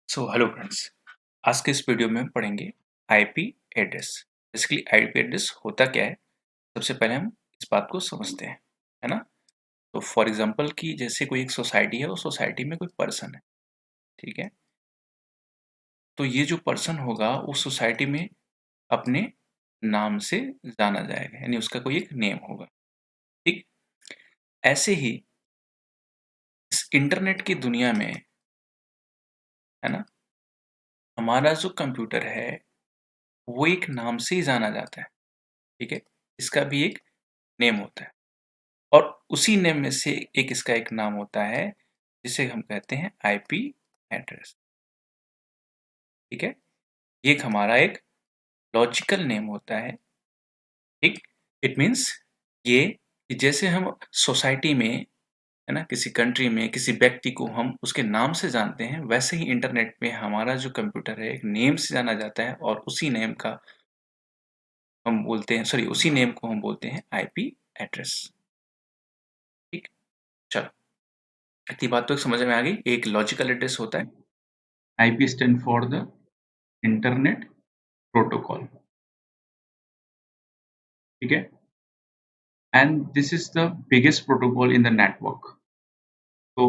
Hello friends. आज के इस वीडियो में हम पढ़ेंगे IP address. Basically IP address होता क्या है, सबसे पहले हम इस बात को समझते हैं, है ना। तो फॉर एग्जांपल कि जैसे कोई एक सोसाइटी है, उस सोसाइटी में कोई पर्सन है, ठीक है। तो ये जो पर्सन होगा उस सोसाइटी में अपने नाम से जाना जाएगा, यानी उसका कोई एक नेम होगा, ठीक। ऐसे ही इस इंटरनेट की दुनिया में, है ना, हमारा जो कंप्यूटर है वो एक नाम से ही जाना जाता है, ठीक है। इसका भी एक नेम होता है और उसी नेम में से एक इसका एक नाम होता है जिसे हम कहते हैं आईपी एड्रेस, ठीक है। ये एक हमारा एक लॉजिकल नेम होता है, ठीक। इट मीन्स ये कि जैसे हम सोसाइटी में, है ना, किसी कंट्री में किसी व्यक्ति को हम उसके नाम से जानते हैं, वैसे ही इंटरनेट में हमारा जो कंप्यूटर है एक नेम से जाना जाता है और उसी नेम का हम बोलते हैं, सॉरी, उसी नेम को हम बोलते हैं आईपी एड्रेस, ठीक। चलो, इतनी बात तो समझ में आ गई। एक लॉजिकल एड्रेस होता है, IP stand for the internet protocol, ठीक है। And this is the biggest protocol in the network. तो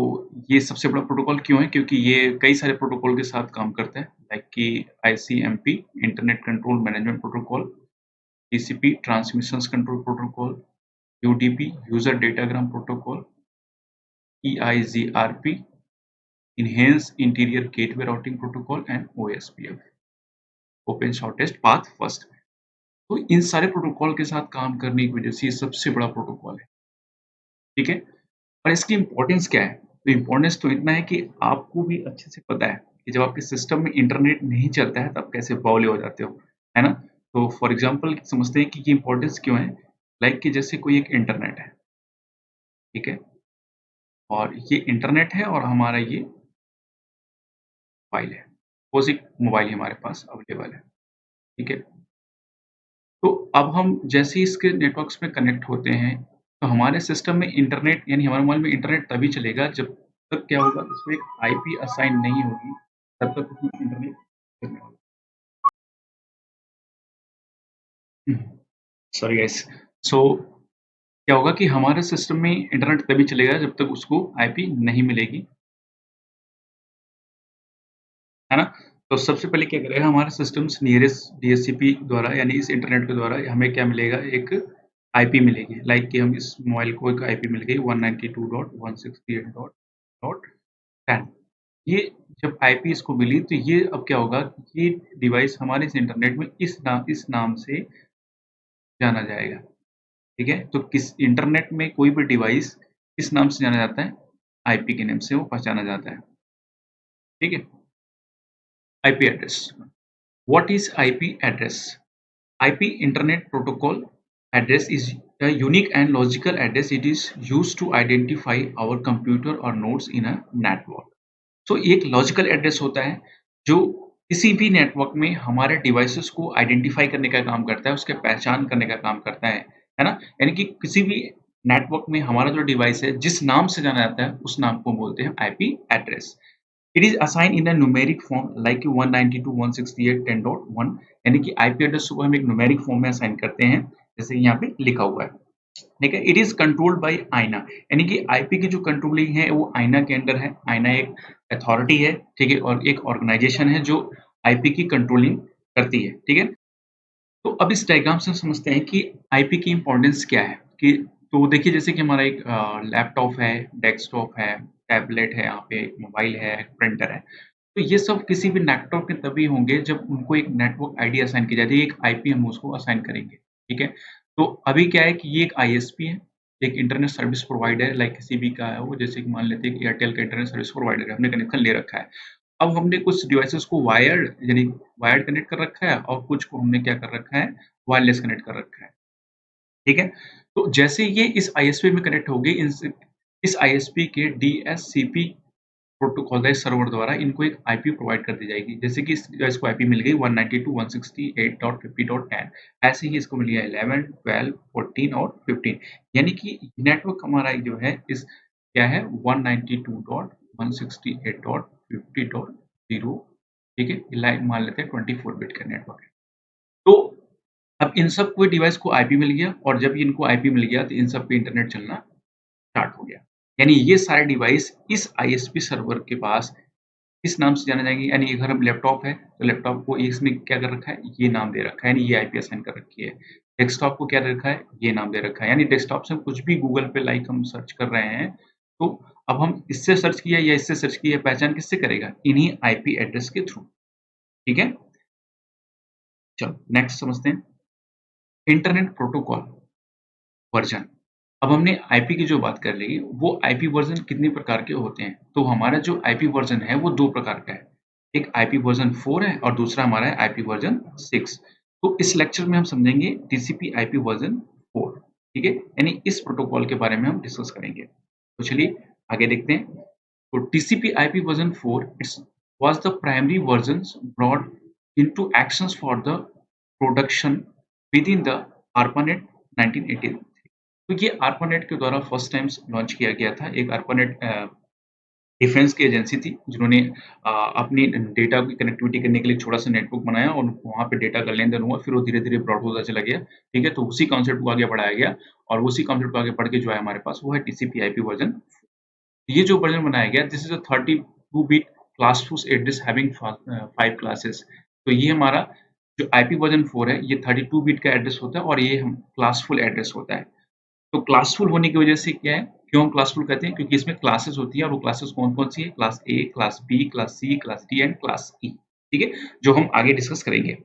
ये सबसे बड़ा प्रोटोकॉल क्यों है? क्योंकि ये कई सारे प्रोटोकॉल के साथ काम करता है, लाइक कि ICMP internet control management protocol, TCP transmissions control protocol, UDP user datagram protocol, EIGRP enhanced interior gateway routing protocol and OSPF open shortest path first. तो इन सारे प्रोटोकॉल के साथ काम करने की वजह से ये सबसे बड़ा प्रोटोकॉल है, ठीक है। और इसकी इंपॉर्टेंस क्या है? तो इंपॉर्टेंस तो इतना है कि आपको भी अच्छे से पता है कि जब आपके सिस्टम में इंटरनेट नहीं चलता है तब कैसे बावले हो जाते हो, है ना। तो फॉर एग्जांपल समझते हैं कि ये इंपॉर्टेंस क्यों है। लाइक कि जैसे कोई एक इंटरनेट है, ठीक है, और ये इंटरनेट है और हमारा ये मोबाइल है, वो एक मोबाइल ही हमारे पास अवेलेबल है, ठीक है। तो अब हम जैसे ही इसके नेटवर्क्स में कनेक्ट होते हैं, तो हमारे सिस्टम में इंटरनेट, यानी हमारे मोबाइल में इंटरनेट तभी चलेगा जब तक क्या होगा, उसमें एक आईपी असाइन नहीं होगी, तब तक उसमें इंटरनेट चलने वाला। Sorry guys. सो क्या होगा कि हमारे सिस्टम में इंटरनेट तभी चलेगा जब तक उसको आईपी नहीं मिलेगी, है ना। तो सबसे पहले क्या करेगा, हमारे सिस्टम्स नियरेस्ट डीएचसीपी द्वारा, यानी इस इंटरनेट के द्वारा हमें क्या मिलेगा, एक आईपी मिलेगी। लाइक कि हम इस मोबाइल को एक आईपी मिल गई 192.168.10। ये जब आईपी इसको मिली तो ये अब क्या होगा, ये डिवाइस हमारे इस इंटरनेट में इस नाम से जाना जाएगा, ठीक है। तो किस इंटरनेट में कोई भी डिवाइस किस नाम से जाना जाता है, आईपी के नाम से वो पहचाना जाता है, ठीक है। IP address, what is IP address? IP Internet Protocol address is a unique and logical address. It is used to identify our computer or nodes in a network. So एक लॉजिकल एड्रेस होता है जो किसी भी network में हमारे devices को identify करने का काम करता है, उसके पहचान करने का काम करता है ना। यानी कि किसी भी नेटवर्क में हमारा जो डिवाइस है जिस नाम से जाना जाता है उस नाम को बोलते हैं IP address. It is assign in a numeric form like 192.168.10.1, यानी कि आईपी एड्रेस को हम एक न्यूमेरिक फॉर्म में असाइन करते हैं, जैसे यहाँ पे लिखा हुआ है, ठीक है। इट इज कंट्रोल्ड बाय आईना, यानी कि आईपी की जो कंट्रोलिंग है वो आईना के अंडर है। आईना एक अथॉरिटी है, ठीक है, और एक ऑर्गेनाइजेशन है जो आईपी की कंट्रोलिंग करती है, ठीक है। तो अब इस डायग्राम से हम समझते हैं कि आईपी की इम्पोर्टेंस क्या है। कि तो देखिए, जैसे कि हमारा एक लैपटॉप है, डेस्कटॉप है, टैबलेट है, यहाँ पे मोबाइल है, प्रिंटर है। तो ये सब किसी भी नेटवर्क के तभी होंगे जब उनको एक नेटवर्क आईडी असाइन की जाती है, एक आईपी हम उसको असाइन करेंगे, ठीक है। तो अभी क्या है कि ये एक आईएसपी है, एक इंटरनेट सर्विस प्रोवाइडर है, लाइक किसी भी का है वो, जैसे कि मान लेते हैं कि एयरटेल का इंटरनेट सर्विस प्रोवाइडर है, हमने कनेक्शन ले रखा है। अब हमने कुछ डिवाइसेस को वायर्ड, यानी वायर्ड कनेक्ट कर रखा है और कुछ को हमने क्या कर रखा है, वायरलेस कनेक्ट कर रखा है, ठीक है। तो जैसे ये इस आईएसपी में कनेक्ट होंगे, इस आईएसपी के डीएससीपी प्रोटोकॉल है सर्वर द्वारा इनको एक आईपी प्रोवाइड कर दी जाएगी। जैसे कि इसको आईपी मिल गई 192.168.50.10, ऐसे ही इसको मिल गया 11, 12, 14 और 15, यानी कि नेटवर्क हमारा जो है इस क्या है 192.168.50.0 ठीक है, लाइक मान लेते हैं 24 बिट का नेटवर्क है। तो अब इन सब कोई डिवाइस को आईपी मिल गया और जब इनको आईपी मिल गया तो इन सब पे इंटरनेट चलना स्टार्ट हो गया। यानी ये सारे डिवाइस इस आईएसपी सर्वर के पास किस नाम से जाने जाएँगे, यानी अगर हम लैपटॉप है, तो लैपटॉप को इसमें क्या कर रखा है, ये नाम दे रखा है, यानी ये आईपी असाइन कर रखी है। डेस्कटॉप को क्या दे रखा है, ये नाम दे रखा है, यानी डेस्कटॉप से हम कुछ भी गूगल पे लाइक हम सर्च कर रहे हैं, तो अब हम इससे सर्च किया या इससे सर्च किया, पहचान किससे करेगा? इन्हीं आईपी एड्रेस के थ्रू, ठीक है? चलो नेक्स्ट समझते हैं, इंटरनेट प्रोटोकॉल वर्जन। अब हमने आईपी की जो बात कर ली, वो आईपी वर्जन कितने प्रकार के होते हैं? तो हमारा जो आईपी वर्जन है, वो 2 प्रकार का है। एक आईपी वर्जन 4 है और दूसरा हमारा है आईपी वर्जन 6। तो इस लेक्चर में हम समझेंगे टीसीपी आईपी वर्जन 4, ठीक है? यानी इस प्रोटोकॉल के बारे में हम डिस्कस करेंगे। तो चलिए आगे देखते हैं। तो TCP IP version 4 was the primary versions brought into actions for the production within the ARPANET 1980। तो ये ARPANET के द्वारा फर्स्ट टाइम लॉन्च किया गया था। एक ARPANET डिफेंस की एजेंसी थी जिन्होंने अपनी डेटा की कनेक्टिविटी करने के लिए छोटा-सा नेटवर्क बनाया और वहाँ पे डेटा का लेन-देन हुआ, फिर वो धीरे-धीरे ब्रॉड होता चला गया, ठीक है? तो उसी कॉन्सेप्ट को आगे बढ़ाया गया और उसी कॉन्सेप्ट को आगे बढ़ के जो है हमारे पास वो है TCP IP वर्जन। ये जो वर्जन बनाया गया, this is a 32 bit classful address having 5 classes. तो ये हमारा जो आईपी वर्जन 4 है, ये 32 बिट का एड्रेस होता है और ये हम क्लासफुल एड्रेस होता है। तो क्लासफुल होने की वजह से क्या है, क्यों हम क्लासफुल कहते हैं? क्योंकि इसमें क्लासेस होती है और वो क्लासेस कौन-कौन सी है? Class A, class B, class C, class D and class E, ठीक है? जो हम आगे डिस्कस करेंगे।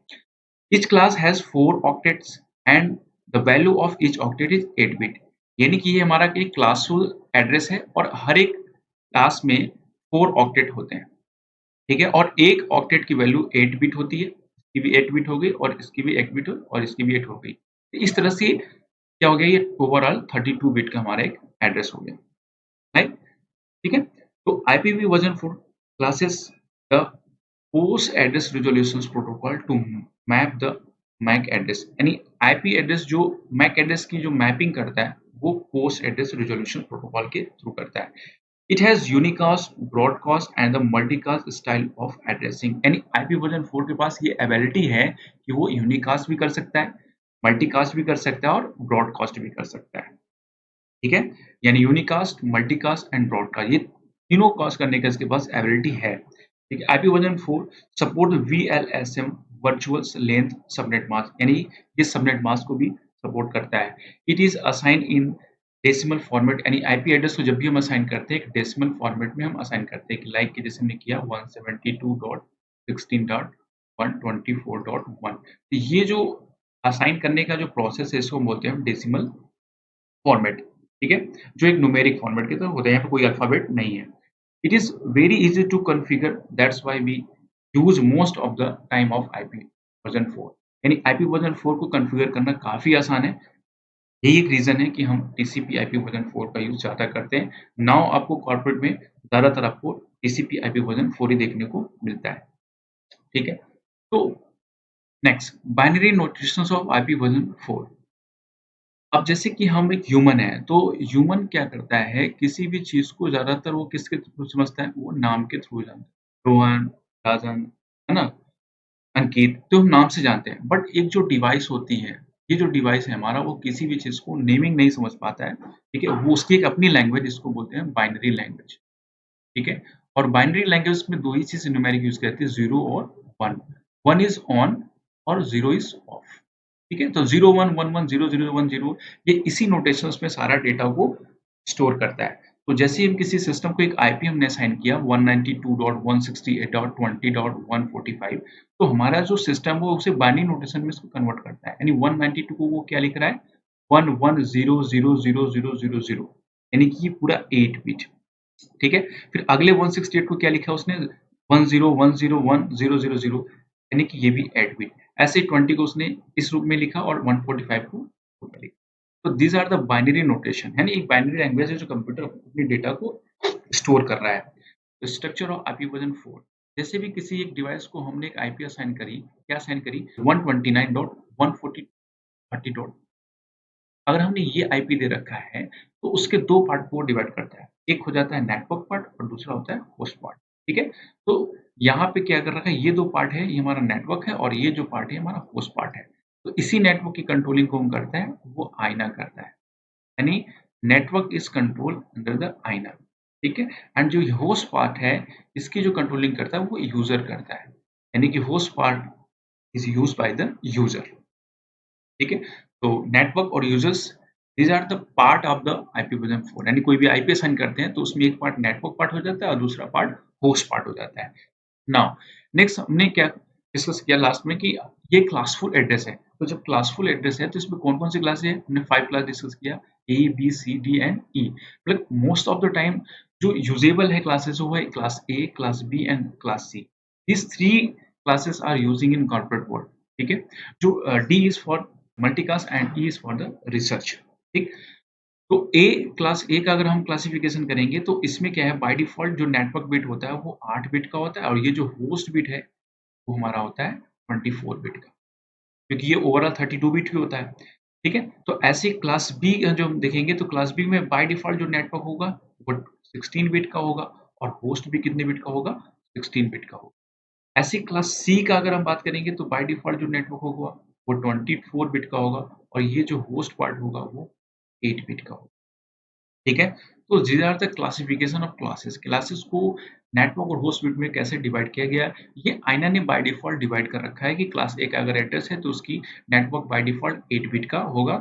Each class has 4 octets and the value of each octet is 8 bit। यानी कि ये हमारा एक क्लासफुल एड्रेस है और हर एक क्लास में 4 ऑक्टेट होते हैं, ठीक है? और एक ऑक्टेट की वैल्यू 8 बिट होती है, इसकी भी 8 बिट हो गई और इसकी भी 8 बिट और इसकी भी 8 हो गई। तो इस तरह से क्या हो गया, ये ओवरऑल 32 बिट का हमारा एक एड्रेस हो गया, राइट? ठीक है? तो IPv version 4 classes the post address resolution protocol to map the MAC address, यानी आईपी एड्रेस जो मैक एड्रेस की जो मैपिंग करता है, वो पोस्ट एड्रेस रिज़ॉल्यूशन प्रोटोकॉल के थ्रू करता है। It has unicast, broadcast and the multicast style of addressing, यानी आईपी वर्जन 4 के पास ये एबिलिटी है कि वो यूनिकास्ट भी कर सकता है, मल्टीकास्ट भी कर सकता है और ब्रॉडकास्ट भी कर सकता है। ठीक है? यानी यूनिकास्ट, मल्टीकास्ट एंड ब्रॉडकास्ट, ये तीनों कास्ट करने का इसके पास एबिलिटी है। ठीक है? IP version 4 support VLSM virtual length subnet mask, यानी ये सबनेट मास्क को भी सपोर्ट करता है। It is assign in decimal format, यानी आईपी एड्रेस को जब भी हम असाइन करते हैं, एक डेसिमल फॉर्मेट में हम असाइन करते हैं कि लाइक कि जैसे हमने किया 172.16.124.1। तो ये जो असाइन करने का जो प्रोसेस है, इसको हम बोलते हैं डेसिमल फॉर्मेट, ठीक है? जो एक न्यूमेरिक फॉर्मेट की तरह होता है, यहाँ पे कोई अल्फाबेट नहीं है। It is very easy to configure, that's why we use most of the time of IP version 4, यानी आईपी वर्ज़न 4 को कॉन्फ़िगर करना काफ़ी आसान है। यही एक रीज़न है कि हम टीसीपी आईपी वर्ज़न 4 का यूज़ ज़्यादा करते हैं। नाउ आपको कॉर्पोरेट में ज़्यादातर आपको टीसीपी आईपी वर्ज़न 4 ही देखने को मिलता है, ठीक है? तो next binary notations of IP version 4। अब जैसे कि हम एक ह्यूमन हैं, तो ह्यूमन क्या करता है, किसी भी चीज़ को ज़्यादातर वो किसके थ्रू समझता है? वो नाम के थ्रू जानता है। रोहन, राजन, है ना? अंकित, तो हम नाम से जानते हैं। बट एक जो डिवाइस होती है, ये जो डिवाइस है हमारा, वो किसी भी चीज़ को नेमिंग नहीं समझ पाता है, ठीक है? वो उसकी एक अपनी लैंग्वेज, जिसको बोलते हैं बाइनरी लैंग्वेज, ठीक है? और बाइनरी लैंग्वेज में 2 ही चीज़ न्यूमेरिक यूज़ करती है, 0 और 1। 1 इज़ ऑन और 0 इज़ ऑफ, ठीक है? तो 0 1 1 1 0 0 1 0, ये इसी नोटेशंस में सारा डेटा को स्टोर करता है। तो जैसे ही हम किसी सिस्टम को एक आईपी हमने असाइन किया 192.168.20.145, तो हमारा जो सिस्टम है वो उसे बाइनरी नोटेशन में इसको कन्वर्ट करता है। यानी 192 को वो क्या लिख रहा है? 11000000, यानी कि ये पूरा 8 बिट, ठीक है? फिर अगले 168 को क्या लिखा उसने? 10101000, यानी कि ये भी 8 बिट। ऐसे ही 20 को उसने इस रूप में लिखा और 145 को रूप में लिखा। तो these are the binary notation, यानी एक बाइनरी लैंग्वेज है जो कंप्यूटर अपने डेटा को स्टोर कर रहा है। तो स्ट्रक्चर ऑफ आईपी वर्जन 4, जैसे भी किसी एक डिवाइस को हमने एक आईपी असाइन करी, क्या असाइन करी? 129.140.30. अगर हमने ये आईपी दे रखा है, तो उसके 2 पार्ट को डिवाइड करता है। एक हो जाता है नेटवर्क पार्ट और दूसरा होता है होस्ट पार्ट, ठीक है? तो यहाँ पे क्या कर रखा है, ये 2 पार्ट है, ये हमारा नेटवर्क है और ये जो पार्ट है हमारा होस्ट पार्ट है। तो इसी नेटवर्क की कंट्रोलिंग कौन करता है? वो आईना करता है। यानी network is controlled under the आईना, ठीक है? एंड जो होस्ट पार्ट है, इसकी जो कंट्रोलिंग करता है वो यूज़र करता है। यानी कि host part is used by the user, ठीक है? तो नेटवर्क और users these are the part of the IP version 4, यानी कोई भी आईपी असाइन करते हैं तो उसमें एक पार्ट नेटवर्क पार्ट हो जाता है और दूसरा पार्ट होस्ट पार्ट हो जाता है। नाउ नेक्स्ट हमने क्या डिस्कस किया लास्ट में कि ये क्लासफुल एड्रेस है। तो जब क्लासफुल एड्रेस है तो इसमें कौन-कौन सी क्लासेस है? हमने 5 क्लास डिस्कस किया, A, B, C, D and E. मतलब मोस्ट ऑफ द टाइम जो यूजेबल है क्लासेस वो है class A, class B and class C. these 3 classes are using in corporate world, ठीक है? जो D is for multicast and E is for the research, ठीक? तो ए क्लास ए का अगर हम क्लासिफिकेशन करेंगे तो इसमें क्या है, बाय डिफ़ॉल्ट जो नेटवर्क बिट होता है वो 8 बिट का होता है और ये जो होस्ट बिट है वो हमारा होता है 24 बिट का, क्योंकि ये ओवरऑल 32 बिट ही होता है, ठीक है? तो ऐसे क्लास बी जो हम देखेंगे तो क्लास बी में बाय डिफ़ॉल्ट जो नेटवर्क होगा वो 16 बिट का होगा और होस्ट भी कितने बिट का होगा? 16 बिट का होगा। ऐसे क्लास सी का अगर हम बात करेंगे तो बाय डिफ़ॉल्ट जो नेटवर्क होगा वो 24 बिट का होगा और ये जो होस्ट पार्ट होगा वो 8 बिट का होगा। ठीक है? तो these are the classification of classes. Classes को नेटवर्क और होस्ट बिट में कैसे डिवाइड किया गया है? ये आईना ने बाय डिफ़ॉल्ट डिवाइड कर रखा है कि क्लास ए का अगर एड्रेस है तो उसकी नेटवर्क बाय डिफ़ॉल्ट 8 बिट का होगा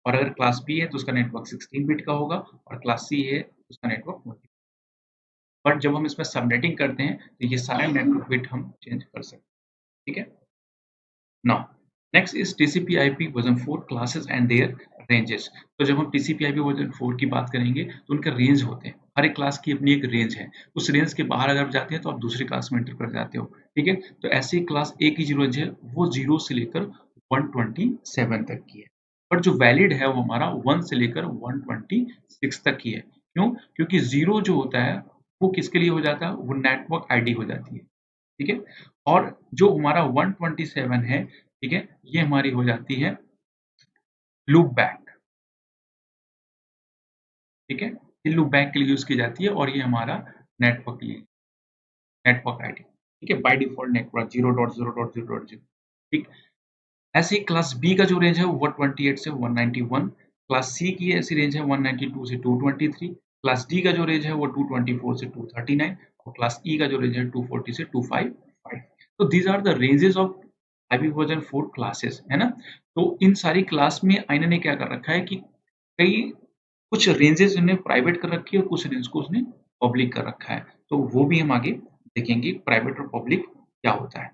और अगर क्लास बी है तो उसका नेटवर्क 16 बिट का होगा और क्लास सी है तो उसका नेटवर्क 20। बट जब हम इसमें सबनेटिंग करते हैं तो ये सारे नेटवर्क बिट हम चेंज कर सकते हैं। ठीक है? Now next is TCP IP version 4 classes and their ranges. तो जब हम टीसीपी/आईपी वर्ज़न 4 की बात करेंगे तो उनके रेंज होते हैं। हर एक क्लास की अपनी एक रेंज है। उस रेंज के बाहर अगर आप जाते हैं तो आप दूसरी क्लास में एंटर कर जाते हो। ठीक है? तो ऐसे ही क्लास ए की जो रेंज है वो 0 से लेकर 127 तक की है। पर जो वैलिड है वो हमारा 1 से लेकर 126 तक की है। क्यों? क्योंकि 0 जो होता है वो किसके लिए हो जाता है? वो नेटवर्क आईडी हो जाती है। ठीक है? और जो हमारा 127 है, ठीक है? ये हमारी हो जाती है लूप बैक, ठीक है? ये लूप बैक के लिए यूज़ की जाती है और ये हमारा नेटवर्क के लिए नेटवर्क आईडी, ठीक है? बाय डिफ़ॉल्ट नेटवर्क 0.0.0.0 ठीक? ऐसे ही क्लास बी का जो रेंज है वो 128 से 191, क्लास सी की ऐसी रेंज है 192 से 223, क्लास डी का जो रेंज है वो 224 से 239 और क्लास ई का जो रेंज है 240 से 255। तो these are the ranges of IP version 4 classes, है ना? तो इन सारी क्लास में आईना ने क्या कर रखा है कि कई कुछ रेंजेस उन्हें प्राइवेट कर रखी है और कुछ रेंज को उसने पब्लिक कर रखा है। तो वो भी हम आगे देखेंगे प्राइवेट और पब्लिक क्या होता है।